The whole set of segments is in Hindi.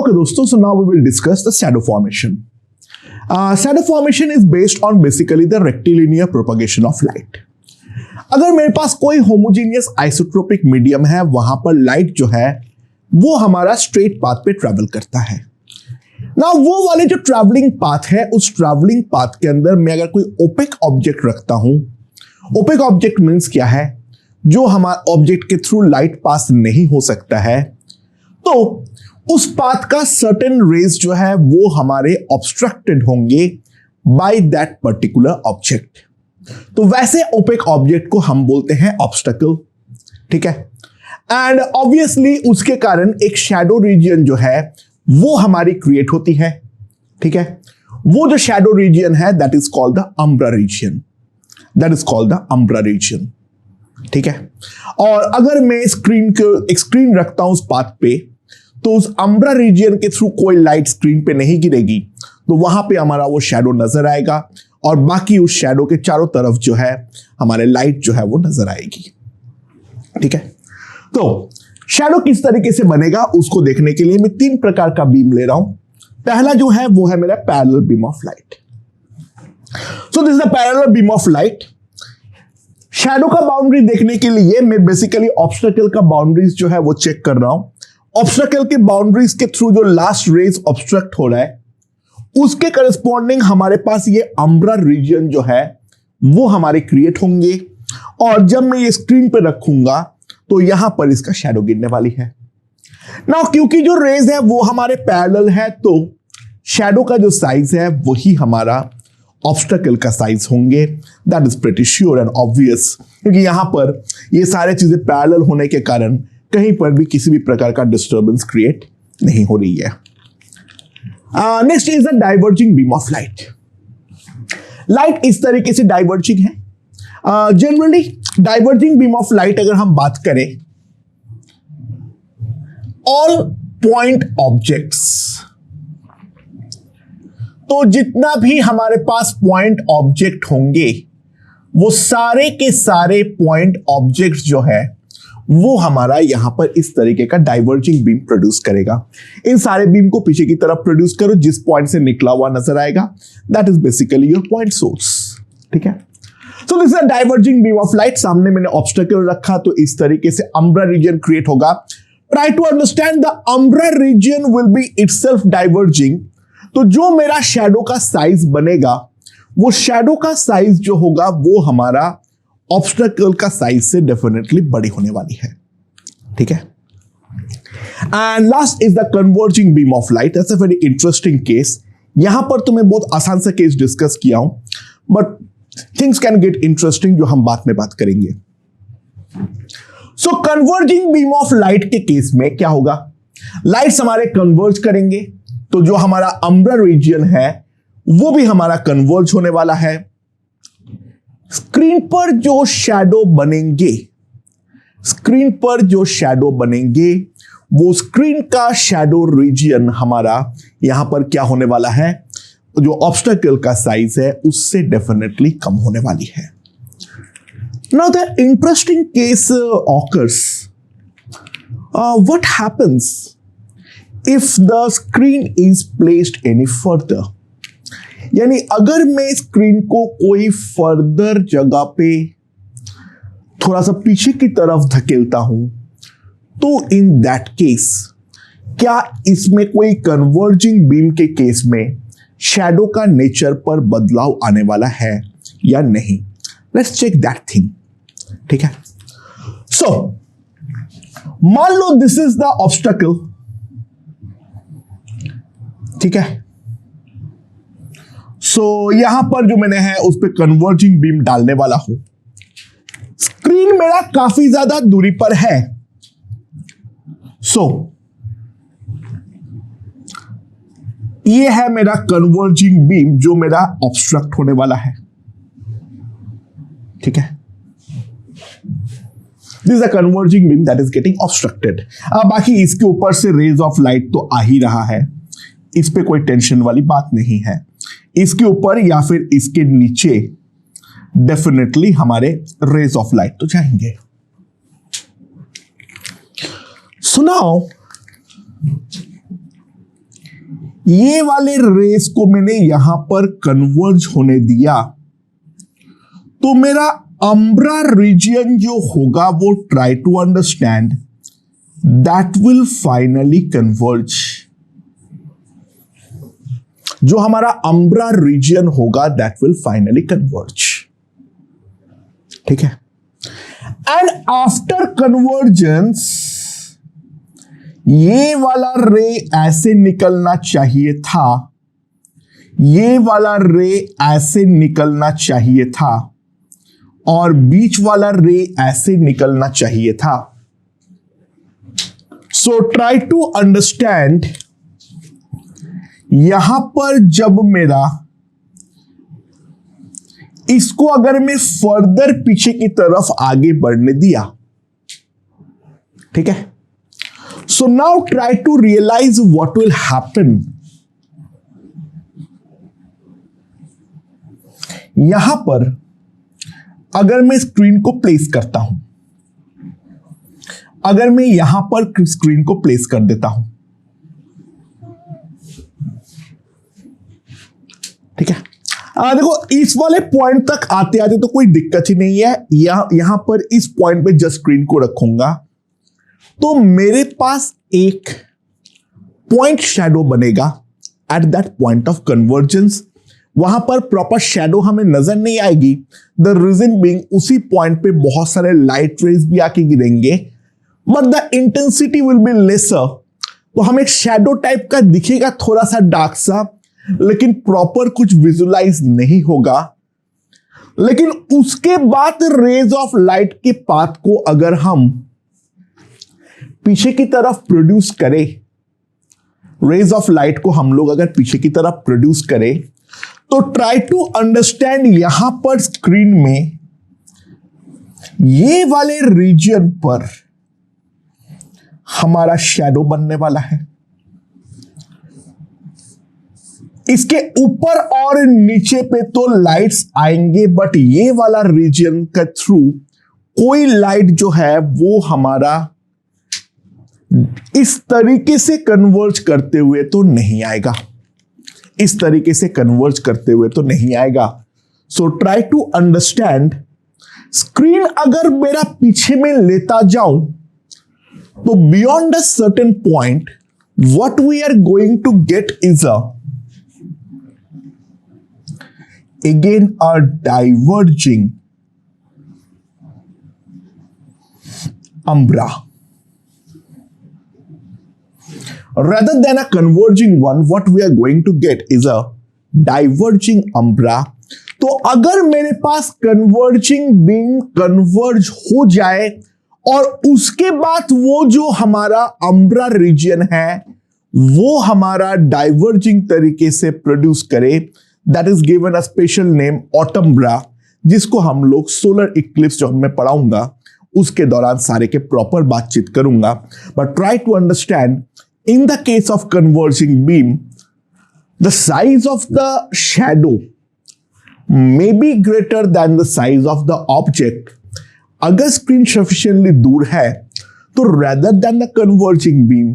Okay, दोस्तों, so now we will discuss the shadow formation. Shadow formation is based on basically the rectilinear propagation of light. अगर मेरे पास कोई होमोजेनियस आइसोट्रोपिक मीडियम है, वहां पर लाइट जो है वो हमारा स्ट्रेट पाथ पे ट्रैवल करता है ना। वो वाले जो ट्रैवलिंग पाथ है, उस ट्रैवलिंग पाथ के अंदर मैं अगर कोई ओपेक ऑब्जेक्ट रखता हूं, ओपेक ऑब्जेक्ट मींस क्या है, जो हमारे ऑब्जेक्ट के थ्रू लाइट पास नहीं हो सकता है, तो उस पाथ का सर्टेन रेज जो है वो हमारे ऑब्स्ट्रक्टेड होंगे बाय दैट पर्टिकुलर ऑब्जेक्ट। तो वैसे ओपेक ऑब्जेक्ट को हम बोलते हैं ऑब्स्टकल, ठीक है। एंड ऑब्वियसली उसके कारण एक शैडो रीजन जो है वो हमारी क्रिएट होती है, ठीक है। वो जो शैडो रीजन है that is called the umbra region, that is called the umbra region, ठीक है। और अगर मैं एक स्क्रीन रखता हूं उस पाथ पे, तो उस अम्ब्रा रीजन के थ्रू कोई लाइट स्क्रीन पे नहीं गिरेगी, तो वहां पे हमारा वो शैडो नजर आएगा और बाकी उस शैडो के चारों तरफ जो है हमारे लाइट जो है वो नजर आएगी, ठीक है। तो शैडो किस तरीके से बनेगा उसको देखने के लिए मैं 3 प्रकार का बीम ले रहा हूं। पहला जो है वो है मेरा parallel beam of light. So this is the parallel beam of light. Shadow का बाउंड्री देखने के लिए मैं बेसिकली ऑब्स्टकल का बाउंड्रीज जो है वो चेक कर रहा हूं। ऑब्स्टकल के बाउंड्रीज के थ्रू जो लास्ट रेज ऑब्स्ट्रक्ट हो रहा है, उसके करस्पॉन्डिंग हमारे पास ये अम्ब्रा रीजन जो है वो हमारे क्रिएट होंगे, और जब मैं ये स्क्रीन पे रखूंगा तो यहां पर इसका शैडो गिरने वाली है ना। क्योंकि जो रेज है वो हमारे पैरेलल है, तो शैडो का जो साइज है वही हमारा ऑब्स्टकल का साइज होंगे। That is pretty sure and obvious, क्योंकि यहां पर ये सारे चीजें पैरेलल होने के कारण कहीं पर भी किसी भी प्रकार का डिस्टर्बेंस क्रिएट नहीं हो रही है। Next is the diverging beam of light. Light इस तरीके से डाइवर्जिंग है। Generally diverging beam of light अगर हम बात करें, ऑल पॉइंट ऑब्जेक्ट्स, तो जितना भी हमारे पास पॉइंट ऑब्जेक्ट होंगे वो सारे के सारे पॉइंट ऑब्जेक्ट्स जो है वो हमारा यहां पर इस तरीके का डाइवर्जिंग बीम प्रोड्यूस करेगा। इन सारे बीम को पीछे की तरफ प्रोड्यूस करो, जिस पॉइंट से निकला हुआ नजर आएगा that is basically your point source, ठीक है। So this is a diverging beam of light. सामने मैंने ऑब्स्टकल रखा तो इस तरीके से अम्ब्रा रीजन क्रिएट होगा। Try to understand the umbra region will be itself diverging. तो जो मेरा शैडो का साइज बनेगा, वो शैडो का साइज जो होगा वो हमारा ऑब्स्टकल का साइज से डेफिनेटली बड़ी होने वाली है, ठीक है। And last is the converging beam of light. That's a very interesting case. यहां पर तो मैं बहुत आसान सा केस डिस्कस किया हूं, but things can get interesting जो हम बाद में बात करेंगे। सो कन्वर्जिंग बीम ऑफ लाइट के केस में क्या होगा, लाइट्स हमारे कन्वर्ज करेंगे, तो जो हमारा अम्ब्रा रीजन है वो भी हमारा कन्वर्ज होने वाला है। स्क्रीन पर जो शैडो बनेंगे, स्क्रीन पर जो शैडो बनेंगे वो स्क्रीन का शैडो रीजन हमारा यहां पर क्या होने वाला है, जो ऑब्स्टकल का साइज है उससे डेफिनेटली कम होने वाली है। Now the interesting case occurs, what happens if the screen is placed any further. यानी अगर मैं स्क्रीन को कोई फर्दर जगह पे थोड़ा सा पीछे की तरफ धकेलता हूं, तो इन दैट केस क्या इसमें कोई कन्वर्जिंग बीम के केस में शैडो का नेचर पर बदलाव आने वाला है या नहीं। लेट्स चेक दैट थिंग, ठीक है। सो मान लो दिस इज द ऑब्स्टकल, ठीक है। सो यहां पर जो मैंने है उस पर कन्वर्जिंग बीम डालने वाला हूं। स्क्रीन मेरा काफी ज्यादा दूरी पर है, सो ये है मेरा कन्वर्जिंग बीम जो मेरा ऑब्स्ट्रक्ट होने वाला है, ठीक है। This is a converging beam that is getting obstructed. बाकी इसके ऊपर से रेज ऑफ लाइट तो आ ही रहा है, इस पे कोई टेंशन वाली बात नहीं है। इसके ऊपर या फिर इसके नीचे डेफिनेटली हमारे रेज ऑफ लाइट तो जाएंगे। सो नाउ ये वाले रेस को मैंने यहां पर कन्वर्ज होने दिया, तो मेरा अम्ब्रा रीजियन जो होगा वो try to understand that will finally converge. जो हमारा अम्ब्रा रीजियन होगा दैट विल फाइनली कन्वर्ज। ठीक है, एंड आफ्टर कन्वर्जेंस ये वाला रे ऐसे निकलना चाहिए था, ये वाला रे ऐसे निकलना चाहिए था, और बीच वाला रे ऐसे निकलना चाहिए था। सो ट्राई टू अंडरस्टैंड, यहां पर जब मेरा इसको अगर मैं फर्दर पीछे की तरफ आगे बढ़ने दिया, ठीक है, so now try to realize what will happen. यहां पर अगर मैं स्क्रीन को प्लेस करता हूं, अगर मैं यहां पर स्क्रीन को प्लेस कर देता हूं, ठीक है, देखो इस वाले पॉइंट तक आते आते तो कोई दिक्कत ही नहीं है। यहां पर इस पॉइंट पे जस्ट स्क्रीन को रखूंगा तो मेरे पास एक पॉइंट शैडो बनेगा eight that point of convergence. वहां पर प्रॉपर शैडो हमें नजर नहीं आएगी, द रीजन बीइंग उसी पॉइंट पे बहुत सारे लाइट रेज भी आके गिरेंगे, but the intensity will be lesser. तो हमें शैडो टाइप का दिखेगा, थोड़ा सा डार्क सा, लेकिन प्रॉपर कुछ विजुलाइज नहीं होगा। लेकिन उसके बाद रेज ऑफ लाइट के पाथ को अगर हम पीछे की तरफ प्रोड्यूस करें, रेज ऑफ लाइट को हम लोग अगर पीछे की तरफ प्रोड्यूस करें, तो ट्राई टू अंडरस्टैंड यहां पर स्क्रीन में ये वाले रीजन पर हमारा शैडो बनने वाला है। इसके ऊपर और नीचे पे तो लाइट्स आएंगे, बट ये वाला रीजन का थ्रू कोई लाइट जो है वो हमारा इस तरीके से कन्वर्ज करते हुए तो नहीं आएगा, इस तरीके से कन्वर्ज करते हुए तो नहीं आएगा। So try to understand, screen अगर मेरा पीछे में लेता जाऊं तो beyond a certain point what we are going to get is again a diverging umbra rather than a converging one. What we are going to get is a diverging umbra. तो अगर मेरे पास converging being converge हो जाए और उसके बाद वो जो हमारा umbra region है वो हमारा diverging तरीके से प्रोड्यूस करे, that is given a special name antumbra, जिसको हम लोग सोलर इक्लिप्स जो मैं पढ़ाऊंगा उसके दौरान सारे के प्रॉपर बातचीत करूंगा। But try to understand, in the case of converging beam the size of the shadow may be greater than the size of the object. अगर स्क्रीन सफिशिएंटली दूर है तो rather than the converging beam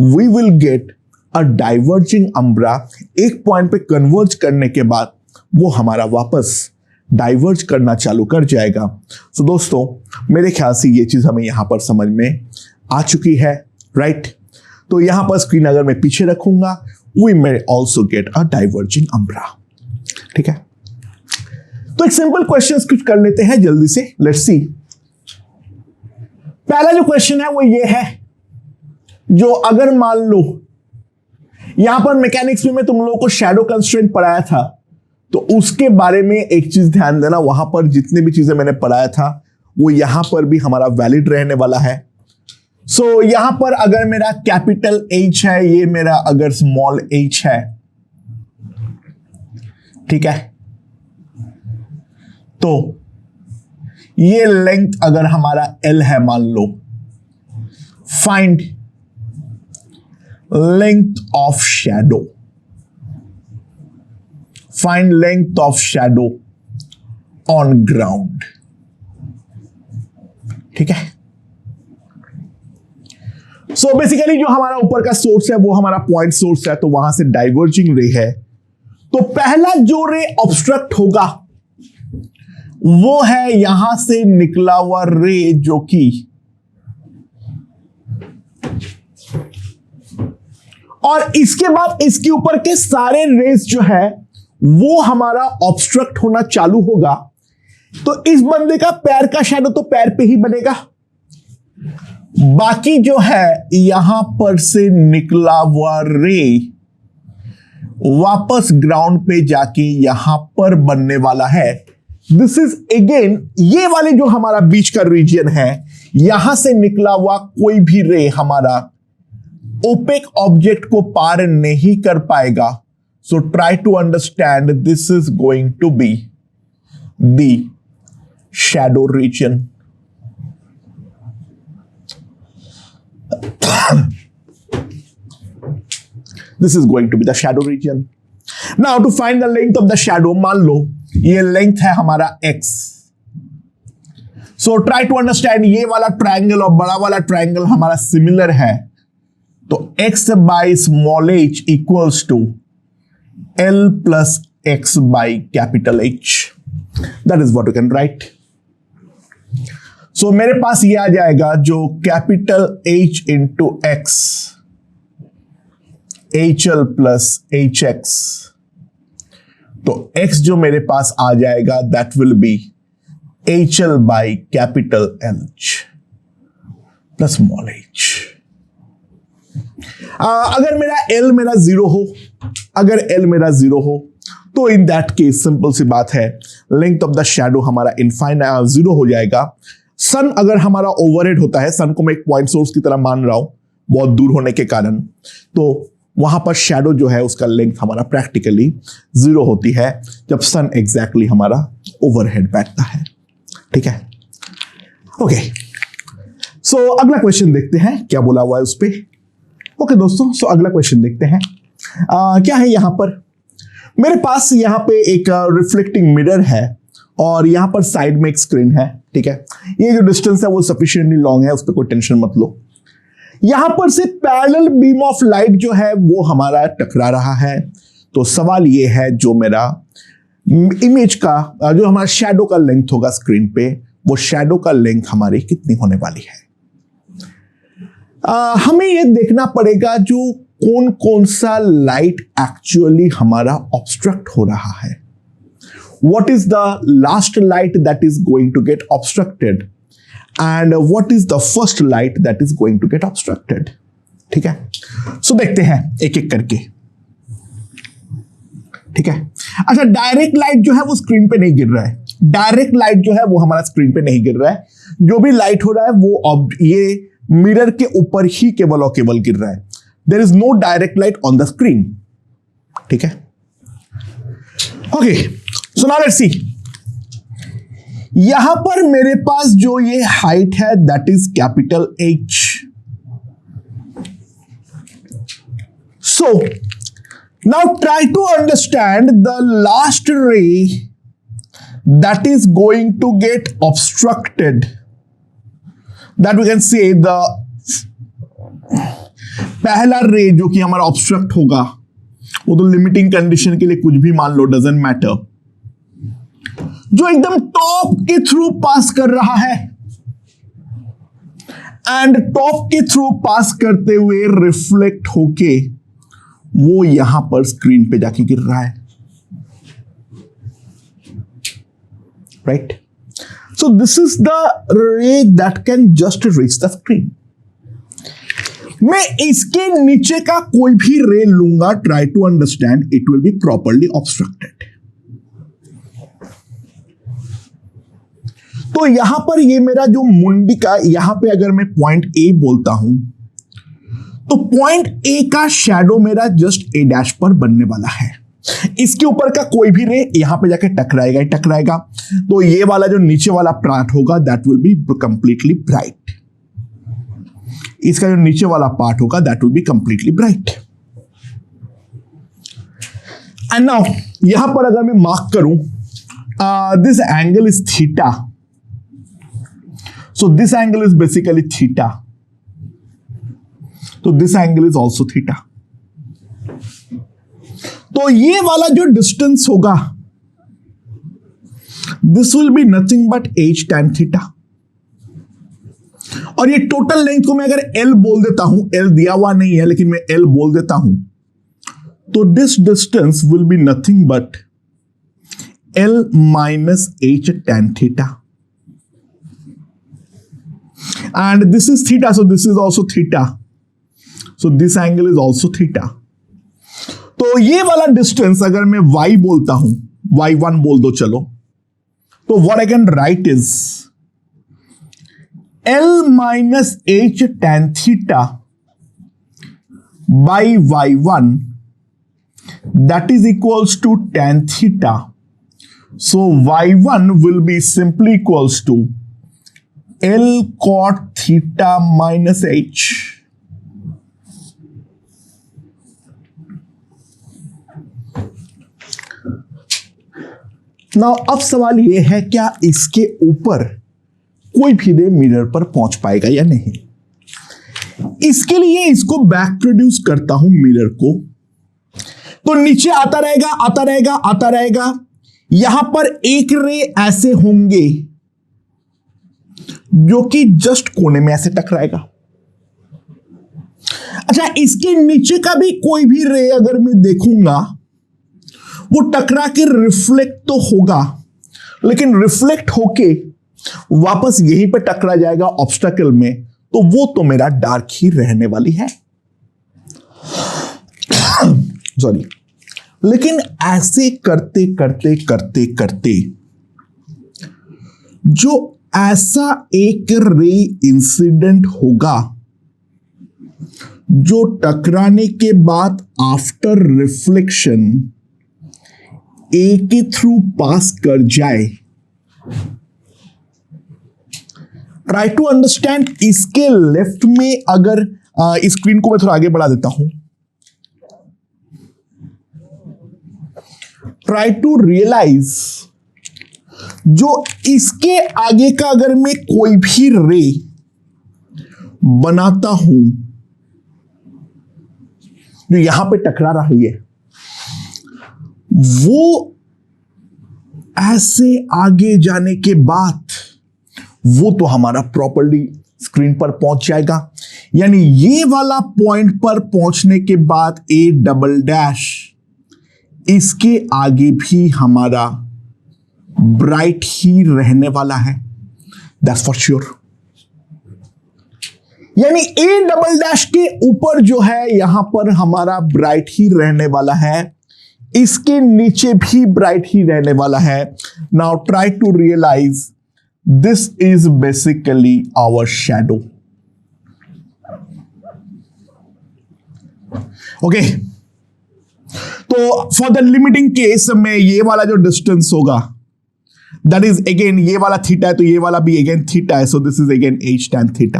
we will get a diverging umbra. एक पॉइंट पे कन्वर्ज करने के बाद वो हमारा वापस डाइवर्ज करना चालू कर जाएगा। सो दोस्तों, मेरे ख्याल से ये चीज हमें यहां पर समझ में आ चुकी है, राइट? तो यहां पर स्क्रीन अगर मैं पीछे रखूंगा we may also get a diverging umbra. ठीक है, तो एक सिंपल क्वेश्चन कुछ कर लेते हैं जल्दी से, लेट्स सी। पहला जो क्वेश्चन है वो ये है, जो अगर मान लो यहां पर मैकेनिक्स में मैं तुम लोगों को शैडो कंस्ट्रेंट पढ़ाया था, तो उसके बारे में एक चीज ध्यान देना, वहां पर जितने भी चीजें मैंने पढ़ाया था वो यहां पर भी हमारा वैलिड रहने वाला है। सो यहां पर अगर मेरा कैपिटल H है, ये मेरा अगर स्मॉल h है, ठीक है, तो ये लेंथ अगर हमारा L है मान लो, find length of shadow, find length of shadow on ground। ठीक है, सो बेसिकली जो हमारा ऊपर का सोर्स है वो हमारा पॉइंट सोर्स है, तो वहां से डाइवर्जिंग रे है। तो पहला जो रे ऑब्स्ट्रक्ट होगा वो है यहां से निकला हुआ रे, जो कि और इसके बाद इसके ऊपर के सारे रेस जो है वो हमारा ऑब्स्ट्रक्ट होना चालू होगा। तो इस बंदे का पैर का शैडो तो पैर पे ही बनेगा, बाकी जो है यहां पर से निकला हुआ रे वापस ग्राउंड पे जाके यहां पर बनने वाला है। दिस इज अगेन, ये वाले जो हमारा बीच का रीजन है, यहां से निकला हुआ कोई भी रे हमारा ओपेक ऑब्जेक्ट को पार नहीं कर पाएगा। So try to understand, this is going to be the shadow region. This is going to be the shadow region. Now to find the length of the shadow, मान लो ये लेंथ है हमारा x. So try to understand, ये वाला ट्रायंगल और बड़ा वाला ट्रायंगल हमारा सिमिलर है, तो x by small h equals to L plus x by capital H. That is what you can write. So मेरे पास ये आ जाएगा जो capital H into x, HL plus HX, तो x जो मेरे पास आ जाएगा that will be HL by capital H plus small h. अगर मेरा L मेरा 0 हो, अगर L मेरा 0 हो तो इन दैट केस सिंपल सी बात है, लेंथ ऑफ द शैडो हमारा इनफाइनाइट 0 हो जाएगा। सन अगर हमारा ओवरहेड होता है, सन को मैं एक पॉइंट सोर्स की तरह मान रहा हूं बहुत दूर होने के कारण, तो वहां पर शैडो जो है उसका लेंथ हमारा प्रैक्टिकली 0 होती है जब सन एग्जैक्टली हमारा ओवरहेड बैठता है। ठीक है, ओके। सो अगला क्वेश्चन देखते हैं क्या बोला हुआ है उस पे। ओके दोस्तों, सो अगला क्वेश्चन देखते हैं। क्या है यहां पर, मेरे पास यहां पे एक रिफ्लेक्टिंग मिरर है और यहां पर साइड में एक स्क्रीन है। ठीक है, ये जो डिस्टेंस है वो सफिशिएंटली लॉन्ग है, उस पर कोई टेंशन मत लो। यहां पर से पैरेलल बीम ऑफ लाइट जो है वो हमारा टकरा रहा है। तो सवाल ये है, जो मेरा इमेज का जो हमारा शैडो का लेंथ होगा स्क्रीन पे, वो शैडो का लेंथ हमारी कितनी होने वाली है। हमें ये देखना पड़ेगा जो कौन कौन सा लाइट एक्चुअली हमारा ऑब्स्ट्रक्ट हो रहा है। What is the last light that is going to get obstructed and what is the first light that is going to get obstructed? ठीक है, सो देखते हैं एक एक करके। ठीक है, अच्छा, डायरेक्ट लाइट जो है वो स्क्रीन पे नहीं गिर रहा है, डायरेक्ट लाइट जो है वो हमारा स्क्रीन पे नहीं गिर रहा है। जो भी लाइट हो रहा है वो ये मिरर के ऊपर ही केवल और केवल गिर रहा है। There is no direct light on the screen. ठीक है, okay. So now let's see, यहां पर मेरे पास जो ये हाइट है that is capital H। So now try to understand the last ray that is going to get obstructed, that we can say the पहला रे जो कि हमारा ऑब्स्ट्रक्ट होगा, वो तो लिमिटिंग कंडीशन के लिए कुछ भी मान लो, डजंट मैटर, जो एकदम टॉप के थ्रू पास कर रहा है एंड टॉप के थ्रू पास करते हुए रिफ्लेक्ट होके वो यहां पर स्क्रीन पे जाके गिर रहा है। Right, so this is the ray that can just reach the screen. मैं इसके नीचे का कोई भी रे लूंगा, try to understand, it will be properly obstructed. तो यहां पर ये मेरा जो मुंडी का, यहां पे अगर मैं पॉइंट ए बोलता हूं तो पॉइंट ए का शैडो मेरा जस्ट ए डैश पर बनने वाला है। इसके ऊपर का कोई भी रे यहां पे जाके टकराएगा ही टकराएगा, तो ये वाला जो नीचे वाला पार्ट होगा that will be completely bright. इसका जो नीचे वाला पार्ट होगा that will be completely bright. And now यहां पर अगर मैं मार्क करूं, this angle is theta, so this angle is basically theta, तो this angle is also theta. तो ये वाला जो डिस्टेंस होगा this will be nothing but h tan theta. और ये टोटल लेंथ को मैं अगर L बोल देता हूं, L दिया हुआ नहीं है लेकिन मैं L बोल देता हूं, तो this distance will be nothing but L minus h tan theta, and this is theta, so this is also theta, so this angle is also theta। तो ये वाला डिस्टेंस अगर मैं y बोलता हूं, y1 बोल दो चलो, तो what I can write is L minus h tan theta by y1, that is equals to tan theta। So y1 will be simply equals to L cot theta minus h। Now अब सवाल यह है क्या इसके ऊपर कोई भी रे मिरर पर पहुंच पाएगा या नहीं। इसके लिए इसको बैक प्रोड्यूस करता हूं मिरर को, तो नीचे आता रहेगा आता रहेगा आता रहेगा, यहां पर एक रे ऐसे होंगे जो कि जस्ट कोने में ऐसे टकराएगा। अच्छा, इसके नीचे का भी कोई भी रे अगर मैं देखूंगा वो टकरा के रिफ्लेक्ट तो होगा, लेकिन रिफ्लेक्ट होके वापस यहीं पे टकरा जाएगा ऑब्स्टेकल में, तो वो तो मेरा डार्क ही रहने वाली है। सॉरी, लेकिन ऐसे करते करते करते करते जो ऐसा एक रे इंसिडेंट होगा जो टकराने के बाद आफ्टर रिफ्लेक्शन ए के थ्रू पास कर जाए, ट्राई टू अंडरस्टैंड। इसके लेफ्ट में अगर स्क्रीन को मैं थोड़ा आगे बढ़ा देता हूं, ट्राई टू रियलाइज जो इसके आगे का अगर मैं कोई भी रे बनाता हूं जो यहां पे टकरा रही है, वो ऐसे आगे जाने के बाद वो तो हमारा प्रॉपर्ली स्क्रीन पर पहुंच जाएगा। यानी ये वाला पॉइंट पर पहुंचने के बाद ए डबल डैश इसके आगे भी हमारा ब्राइट ही रहने वाला है, दैट्स फॉर श्योर। यानी ए डबल डैश के ऊपर जो है यहां पर हमारा ब्राइट ही रहने वाला है, इसके नीचे भी ब्राइट ही रहने वाला है। Now try to realize this is basically our shadow. Okay, तो फॉर द लिमिटिंग केस में ये वाला जो डिस्टेंस होगा दैट इज अगेन, ये वाला थीटा है तो ये वाला भी अगेन थीटा है, so this is again h tan theta.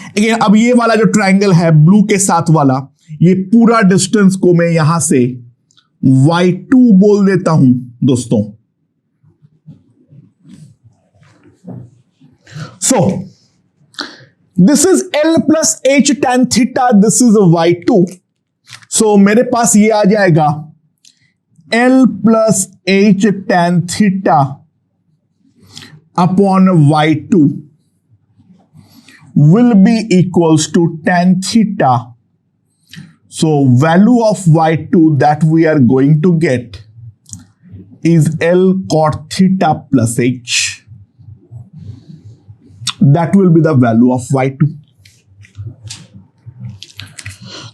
Again अब ये वाला जो ट्रायंगल है ब्लू के साथ वाला, ये पूरा डिस्टेंस को मैं यहां से y2 बोल देता हूं दोस्तों। सो this is L plus h tan theta, this is y2। सो मेरे पास ये आ जाएगा L plus h tan theta upon y2 will be equals to tan theta. So value of y2 that we are going to get is L cot theta plus h. That will be the value of y2.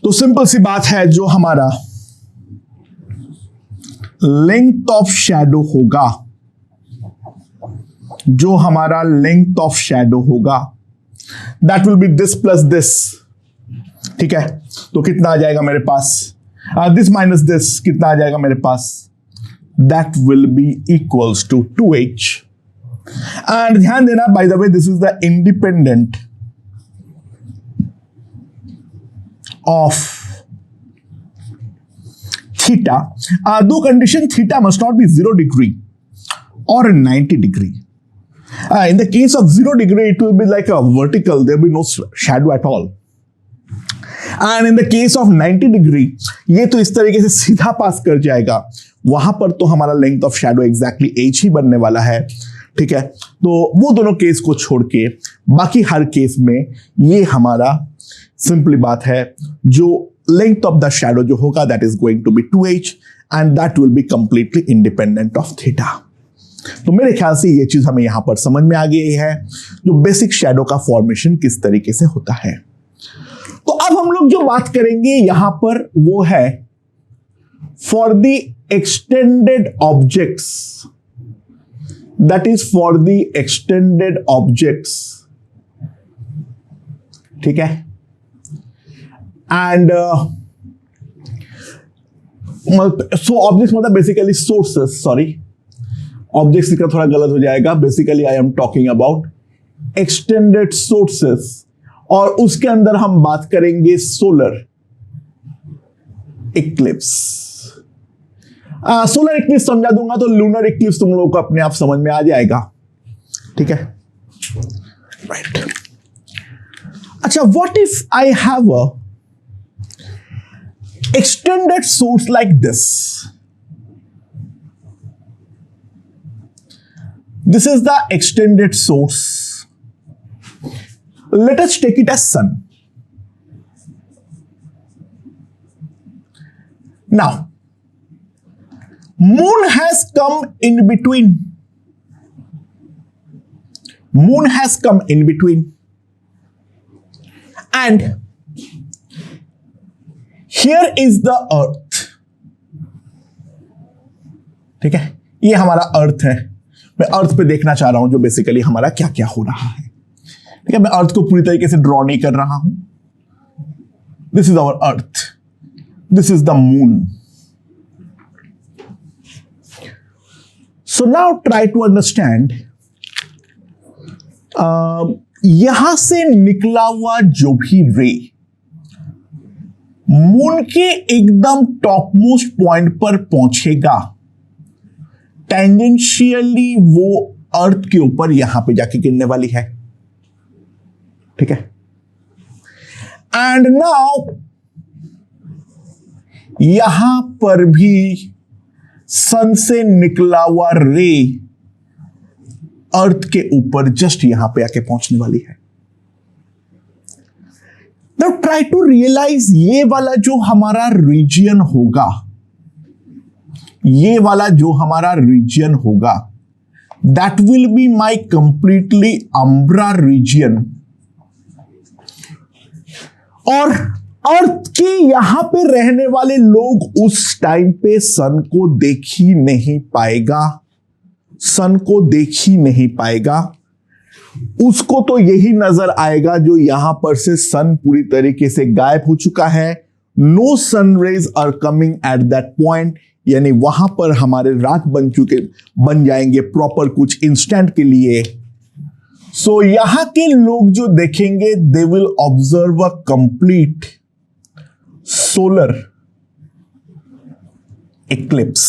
तो सिंपल सी बात है, जो हमारा लेंथ ऑफ शैडो होगा, जो हमारा लेंथ ऑफ शैडो होगा that will B this plus this. ठीक है, तो कितना आ जाएगा मेरे पास, दिस माइनस दिस कितना आ जाएगा मेरे पास, that will be equals to 2h। And ध्यान देना, by the way this is the independent of theta. दो condition, theta must not be 0 degree और 90 degree. In the case of 0 degree, it will be like a vertical. There will be no shadow at all. And in the case of 90 degree, ये तो इस तरीके से सीधा पास कर जाएगा. वहां पर तो हमारा length of shadow exactly h ही बनने वाला है. ठीक है, तो वो दोनों केस को छोड़ के बाकी हर केस में ये हमारा सिंपली बात है, जो लेंथ ऑफ द शैडो जो होगा that is going to be 2h and that will be completely independent of theta. तो मेरे ख्याल से ये चीज हमें यहां पर समझ में आ गई है, जो बेसिक शैडो का फॉर्मेशन किस तरीके से होता है. तो अब हम लोग जो बात करेंगे यहां पर वो है for the extended objects, that is for the extended objects. ठीक है, एंड सो ऑब्जेक्ट्स मतलब बेसिकली सोर्सेस, सॉरी ऑब्जेक्ट्स लिखना थोड़ा गलत हो जाएगा. Basically I am talking about extended sources, और उसके अंदर हम बात करेंगे सोलर इक्लिप्स. सोलर इक्लिप्स समझा दूंगा तो लूनर इक्लिप्स तुम लोगों को अपने आप समझ में आ जाएगा. ठीक है, राइट. अच्छा, what if I have a extended source like this. This is the extended source. Let us take it as sun. Now, moon has come in between. Moon has come in between. And here is the earth. ठीक है, ये हमारा अर्थ है. मैं अर्थ पे देखना चाह रहा हूं जो बेसिकली हमारा क्या क्या हो रहा है. ठीक है, मैं अर्थ को पूरी तरीके से ड्रॉ नहीं कर रहा हूं. This is our earth, this is the moon. So now try to understand, यहां से निकला हुआ जो भी रे मून के एकदम टॉप मोस्ट पॉइंट पर पहुंचेगा, टेंजेंशियली वो अर्थ के ऊपर यहां पे जाके गिरने वाली है. ठीक है, एंड नाउ यहां पर भी सन से निकला हुआ रे अर्थ के ऊपर जस्ट यहां पे आके पहुंचने वाली है. नाउ ट्राई टू रियलाइज, ये वाला जो हमारा रीजन होगा, ये वाला जो हमारा रीजन होगा, that will be my completely umbra region. और अर्थ के यहां पे रहने वाले लोग उस टाइम पे सन को देख ही नहीं पाएगा, सन को देख ही नहीं पाएगा. उसको तो यही नजर आएगा जो यहां पर से सन पूरी तरीके से गायब हो चुका है. No sun rays are coming at that point, यानी वहां पर हमारे रात बन जाएंगे प्रॉपर कुछ इंस्टेंट के लिए. सो यहां के लोग जो देखेंगे, they will observe a complete solar Eclipse.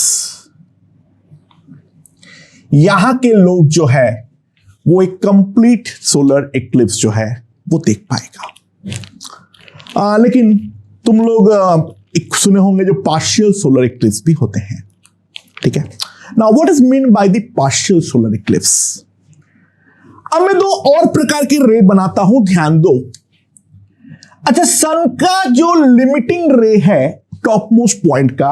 यहां के लोग जो है वो एक कंप्लीट सोलर इक्लिप्स जो है वो देख पाएगा. लेकिन तुम लोग सुने होंगे जो पार्शियल सोलर इक्लिप्स भी होते हैं. ठीक है, now what is mean by the partial solar Eclipse. अब मैं दो और प्रकार की रे बनाता हूं, ध्यान दो. अच्छा, सन का जो लिमिटिंग रे है टॉप मोस्ट पॉइंट का,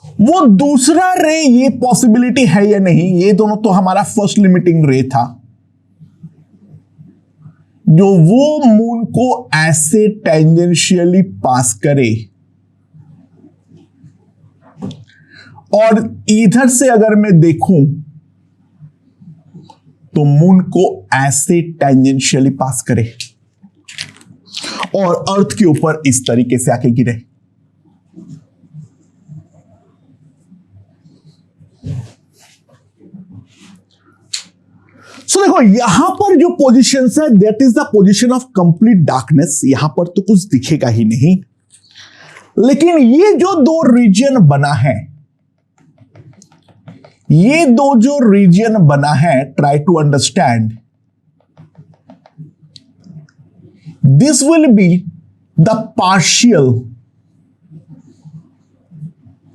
वो दूसरा रे, ये पॉसिबिलिटी है या नहीं, ये दोनों तो हमारा फर्स्ट लिमिटिंग रे था, जो वो मून को ऐसे टेंजेंशियली पास करे, और इधर से अगर मैं देखूं तो मून को ऐसे टेंजेंशियली पास करे और अर्थ के ऊपर इस तरीके से आके गिरे. सो देखो, यहां पर जो पोजीशन है that is the position of complete darkness. यहां पर तो कुछ दिखेगा ही नहीं, लेकिन ये जो दो रीजन बना है, ये दो जो रीजन बना है, try to understand, this will be the partial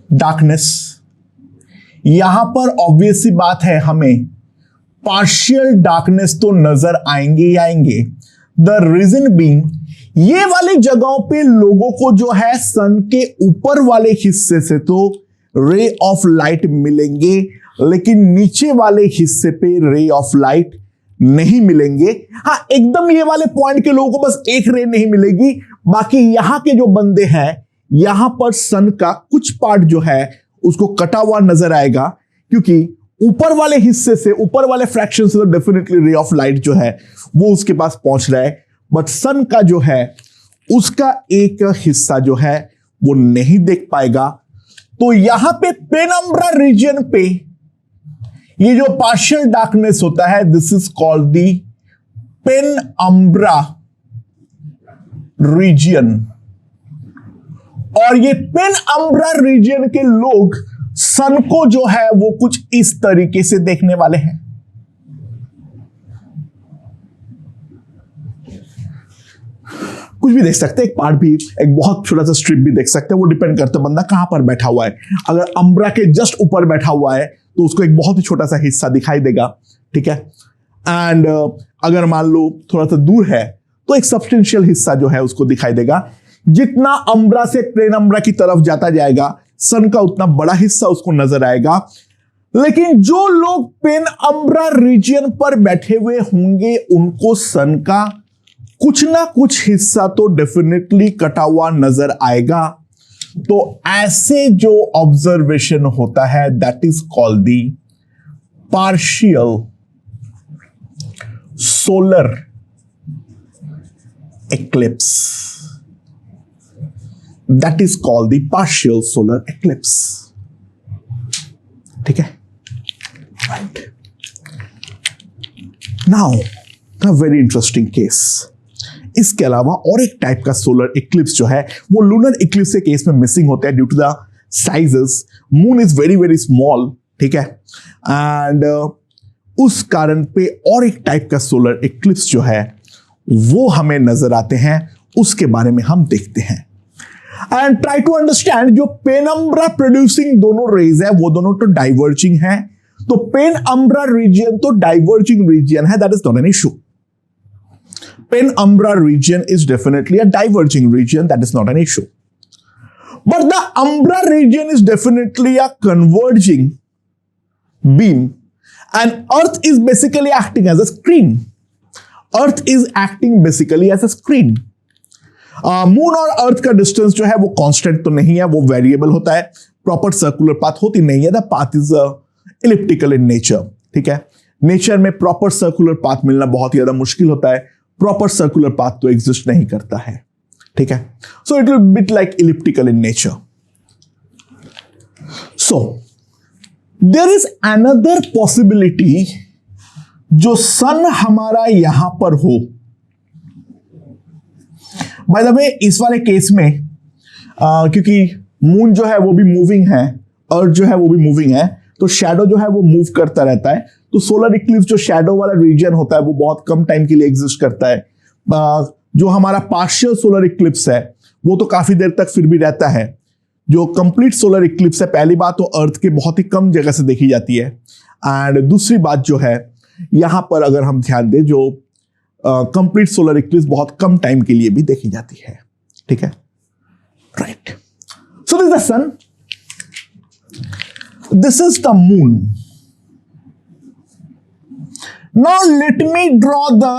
darkness. यहां पर ऑब्वियस सी बात है, हमें पार्शियल डार्कनेस तो नजर आएंगे ही आएंगे। द रीजन बीइंग, ये वाली जगहों पे लोगों को जो है सन के ऊपर वाले हिस्से से तो रे ऑफ लाइट मिलेंगे, लेकिन नीचे वाले हिस्से पे रे ऑफ लाइट नहीं मिलेंगे। हाँ, एकदम ये वाले पॉइंट के लोगों को बस एक रे नहीं मिलेगी, बाकी यहां के जो बंदे हैं, यहां पर सन का कुछ पार्ट जो है उसको कटा हुआ नजर आएगा, क्योंकि ऊपर वाले हिस्से से, ऊपर वाले फ्रैक्शन से तो डेफिनेटली रे ऑफ लाइट जो है वो उसके पास पहुंच रहा है, बट सन का जो है उसका एक हिस्सा जो है वो नहीं देख पाएगा। तो यहां पे पेनम्ब्रा रीजन पे ये जो पार्शियल डार्कनेस होता है, this is called the penumbra region. और ये पेनम्ब्रा रीजन के लोग सन को जो है वो कुछ इस तरीके से देखने वाले हैं। कुछ भी देख सकते हैं, एक पार्ट भी, एक बहुत छोटा सा स्ट्रिप भी देख सकते हैं, वो डिपेंड करता है बंदा कहां पर बैठा हुआ है। अगर अम्ब्रा के जस्ट ऊपर बैठा हुआ है तो उसको एक बहुत ही छोटा सा हिस्सा दिखाई देगा, ठीक है। एंड अगर मान लो थोड़ा सा दूर है तो एक सब्सटेंशियल हिस्सा जो है उसको दिखाई देगा। जितना अम्ब्रा से पेनम्ब्रा की तरफ जाता जाएगा, सन का उतना बड़ा हिस्सा उसको नजर आएगा। लेकिन जो लोग पेनम्ब्रा रीजन पर बैठे हुए होंगे उनको सन का कुछ ना कुछ हिस्सा तो डेफिनेटली कटा हुआ नजर आएगा। तो ऐसे जो ऑब्जर्वेशन होता है, that is called the partial solar eclipse. That is called the partial solar eclipse, ठीक है। Right, now a very interesting case. इसके अलावा और एक टाइप का सोलर इक्लिप्स जो है वो लूनर इक्लिप्स के केस में मिसिंग होता है due to the sizes. Moon is very very small, ठीक है, एंड उस कारण पे और एक टाइप का सोलर इक्लिप्स जो है वो हमें नजर आते हैं, उसके बारे में हम देखते हैं। एंड ट्राई टू अंडरस्टैंड, जो पेनम्ब्रा प्रोड्यूसिंग दोनों रेज है वो दोनों तो डाइवर्जिंग है। तो पेनम्ब्रा रीजन तो डाइवर्जिंग रीजन है, that is not an issue. Penumbra region is definitely a diverging region, that is not an issue. But the umbra region is definitely a converging beam, and Earth is basically acting as a screen. Earth is acting basically as a screen. Moon और अर्थ का डिस्टेंस जो है वो कांस्टेंट तो नहीं है, वो वेरिएबल होता है। प्रॉपर सर्कुलर पाथ होती नहीं है, the path is elliptical in nature, ठीक है। नेचर में प्रॉपर सर्कुलर पाथ मिलना बहुत ही ज्यादा मुश्किल होता है, प्रॉपर सर्कुलर पाथ तो एग्जिस्ट नहीं करता है, ठीक है। So it will bit like elliptical in nature. So there is another possibility, जो सन हमारा यहां पर हो। बाय द वे, इस वाले केस में क्योंकि मून जो है वो भी मूविंग है, अर्थ जो है वो भी मूविंग है, तो शैडो जो है वो मूव करता रहता है। तो सोलर इक्लिप्स जो शैडो वाला रीजन होता है वो बहुत कम टाइम के लिए एग्जिस्ट करता है। जो हमारा पार्शियल सोलर इक्लिप्स है वो तो काफी देर तक फिर भी रहता है। जो कंप्लीट सोलर इक्लिप्स है, पहली बात तो अर्थ के बहुत ही कम जगह से देखी जाती है, एंड दूसरी बात जो है यहां पर अगर हम ध्यान दें, जो कंप्लीट सोलर इक्लिप्स बहुत कम टाइम के लिए भी देखी जाती है, ठीक है। Right, so this is the sun, this is the moon. Now let me draw the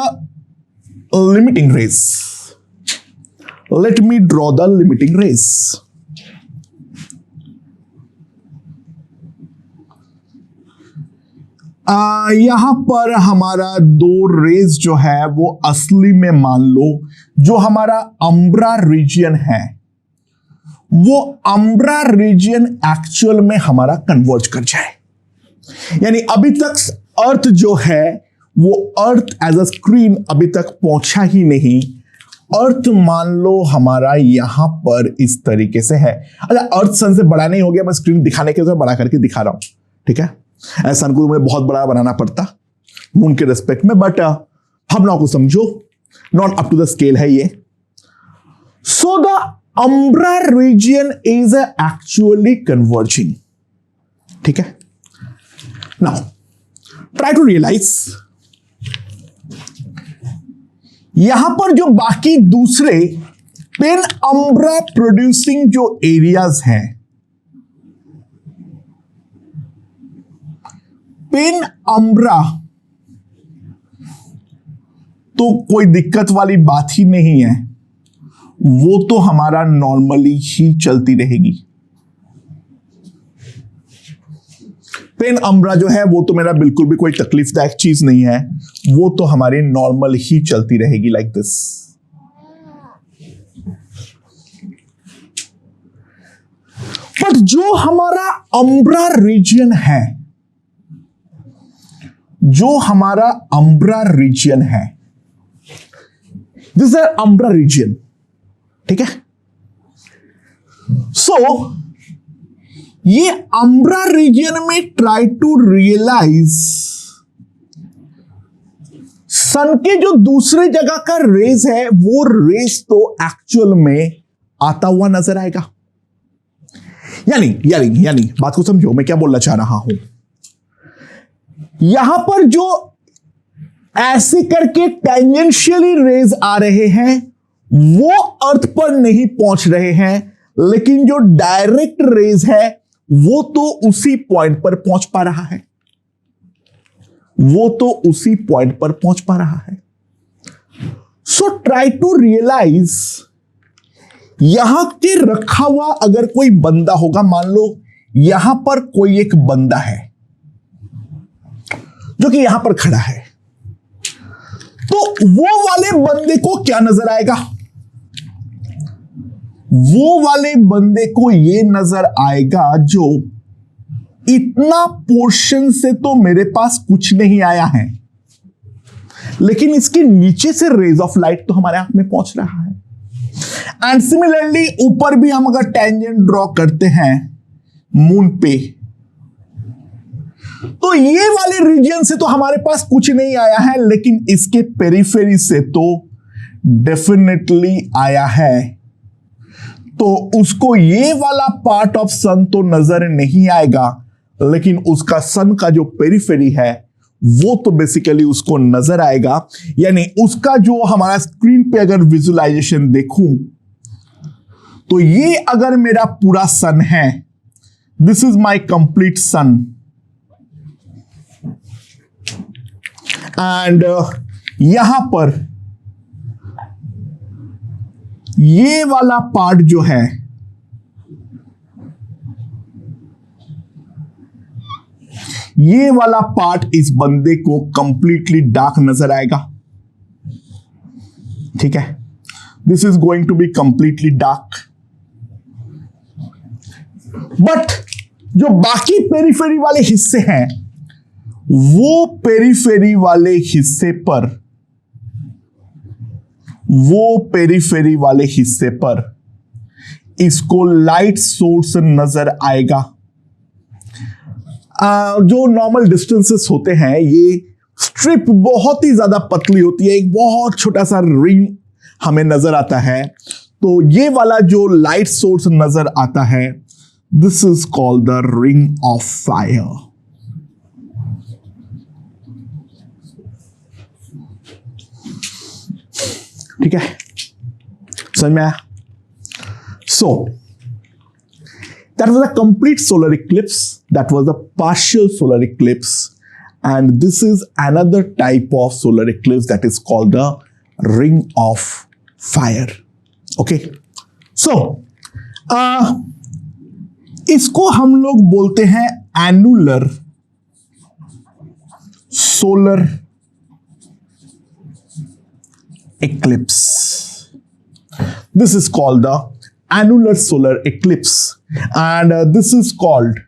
limiting rays. Let me draw the limiting rays. यहां पर हमारा दो रेज जो है वो असली में मान लो जो हमारा अम्ब्रा रीजन है, वो अम्ब्रा रीजन एक्चुअल में हमारा कन्वर्ज कर जाए। यानी अभी तक अर्थ जो है वो अर्थ एज अ स्क्रीन अभी तक पहुंचा ही नहीं। अर्थ मान लो हमारा यहां पर इस तरीके से है। अच्छा, अर्थ सन से बड़ा नहीं हो गया, मैं स्क्रीन दिखाने के लिए बड़ा करके दिखा रहा हूं, ठीक है। सन को तुम्हें बहुत बड़ा बनाना पड़ता मून के रेस्पेक्ट में, बट भावनाओं को समझो, not up to the scale है ये. So the umbra region is actually converging. ठीक है. Now try to realize यहां पर जो बाकी दूसरे पेन अम्ब्रा प्रोड्यूसिंग जो एरियाज हैं, पेन अम्ब्रा तो कोई दिक्कत वाली बात ही नहीं है, वो तो हमारा नॉर्मली ही चलती रहेगी. पेन अम्ब्रा जो है वो तो मेरा बिल्कुल भी कोई तकलीफदायक चीज नहीं है, वो तो हमारी नॉर्मल ही चलती रहेगी लाइक दिस. बट जो हमारा अम्ब्रा रीजन है, जो हमारा अम्ब्रा रीजन है, दिस इज अम्ब्रा रीजन. ठीक है. सो ये अम्ब्रा रीजन में ट्राई टू रियलाइज सन के जो दूसरे जगह का रेज है, वो रेज तो एक्चुअल में आता हुआ नजर आएगा. यानी बात को समझो मैं क्या बोलना चाह रहा हूं. यहां पर जो ऐसे करके टेंजेंशियली रेज आ रहे हैं वो अर्थ पर नहीं पहुंच रहे हैं, लेकिन जो डायरेक्ट रेज है वो तो उसी पॉइंट पर पहुंच पा रहा है, वो तो उसी पॉइंट पर पहुंच पा रहा है. सो ट्राई टू रियलाइज यहां के रखा हुआ अगर कोई बंदा होगा, मान लो यहां पर कोई एक बंदा है जो कि यहां पर खड़ा है, तो वो वाले बंदे को क्या नजर आएगा? वो वाले बंदे को ये नजर आएगा जो इतना पोर्शन से तो मेरे पास कुछ नहीं आया है, लेकिन इसके नीचे से रेज ऑफ लाइट तो हमारे आंख में पहुंच रहा है. एंड सिमिलरली ऊपर भी हम अगर टेंजेंट ड्रॉ करते हैं मून पे, तो ये वाले रीजन से तो हमारे पास कुछ नहीं आया है, लेकिन इसके पेरिफेरी से तो डेफिनेटली आया है. तो उसको ये वाला पार्ट ऑफ सन तो नजर नहीं आएगा, लेकिन उसका सन का जो पेरिफेरी है वो तो बेसिकली उसको नजर आएगा. यानी उसका जो हमारा स्क्रीन पे अगर विजुअलाइजेशन देखूं, तो ये अगर मेरा पूरा सन है, this is my complete sun, and यहां पर ये वाला पार्ट जो है, ये वाला पार्ट इस बंदे को कंप्लीटली डार्क नजर आएगा. ठीक है. This is going to be completely dark. But जो बाकी पेरिफेरी वाले हिस्से हैं, वो पेरिफेरी वाले हिस्से पर, वो पेरिफेरी वाले हिस्से पर इसको लाइट सोर्स नजर आएगा. जो नॉर्मल डिस्टेंसेस होते हैं, ये स्ट्रिप बहुत ही ज्यादा पतली होती है, एक बहुत छोटा सा रिंग हमें नजर आता है. तो ये वाला जो लाइट सोर्स नजर आता है, this is called the ring of fire. ठीक है, समझ में आया? सो that was a complete solar eclipse, that was a partial solar eclipse, and this is another type of solar eclipse that is called the ring of fire. Okay, so इसको हम लोग बोलते हैं annular solar eclipse. This is called the annular solar eclipse, and this is called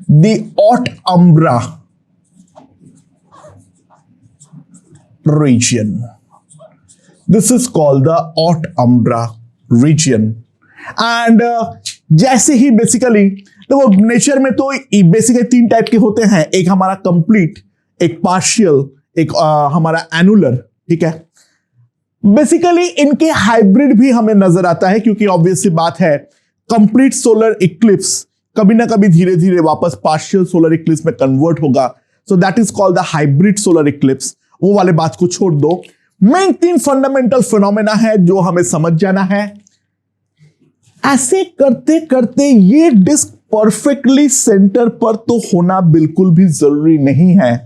the haute umbra region. This is called the haute umbra region. And जैसे ही बेसिकली तो नेचर में तो बेसिकली 3 टाइप के होते हैं, एक हमारा कंप्लीट, एक पार्शियल, एक हमारा एनुलर, ठीक है। बेसिकली इनके हाइब्रिड भी हमें नजर आता है, क्योंकि ऑब्वियस सी बात है कंप्लीट सोलर इक्लिप्स कभी ना कभी धीरे धीरे वापस पार्शियल सोलर इक्लिप्स में कन्वर्ट होगा, so that is called the hybrid solar Eclipse. वो वाले बात को छोड़ दो, मेन 3 फंडामेंटल फिनोमेना है जो हमें समझ जाना है। ऐसे करते करते ये डिस्क परफेक्टली सेंटर पर तो होना बिल्कुल भी जरूरी नहीं है,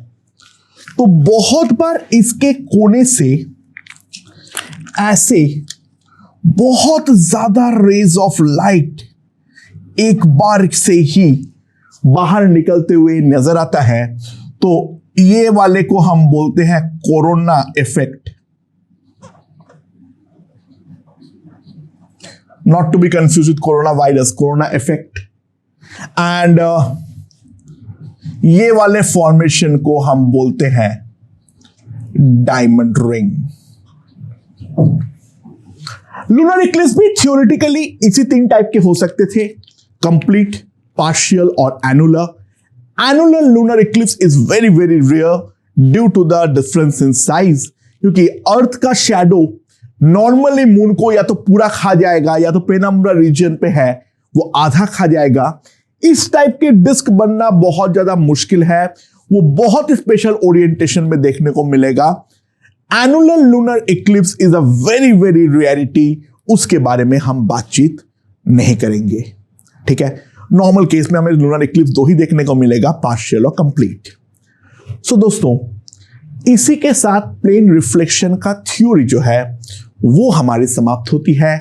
तो बहुत बार इसके कोने से ऐसे बहुत ज्यादा रेज ऑफ लाइट एक बार से ही बाहर निकलते हुए नजर आता है, तो ये वाले को हम बोलते हैं corona effect, not to be confuse with corona virus, corona effect. And ये वाले फॉर्मेशन को हम बोलते हैं डायमंड रिंग। लूनर इक्लिप्स भी थियोरेटिकली इसी 3 टाइप के हो सकते थे, कंप्लीट, पार्शियल और annular. Annular lunar eclipse is very very rare due to the difference in size, क्योंकि अर्थ का शैडो नॉर्मली मून को या तो पूरा खा जाएगा या तो पेनम्ब्रा रीजन पे है वो आधा खा जाएगा। इस टाइप के डिस्क बनना बहुत ज्यादा मुश्किल है, वो बहुत स्पेशल ओरिएंटेशन में देखने को मिलेगा। Annular lunar eclipse is a very very rarity, उसके बारे में हम बातचीत नहीं करेंगे, ठीक है। नॉर्मल केस में हमें लूनर इक्लिप्स 2 ही देखने को मिलेगा, पार्शियल और कंप्लीट। सो दोस्तों, इसी के साथ प्लेन रिफ्लेक्शन का थ्योरी जो है वो हमारी समाप्त होती है।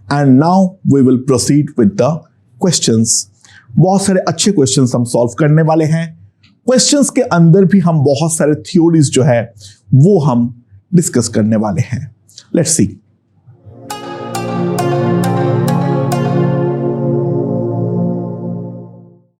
And now we will proceed with the questions. बहुत सारे अच्छे क्वेश्चंस हम सॉल्व करने वाले हैं। क्वेश्चंस के अंदर भी हम बहुत सारे थ्योरीज जो है वो हम डिस्कस करने वाले हैं। Let's see.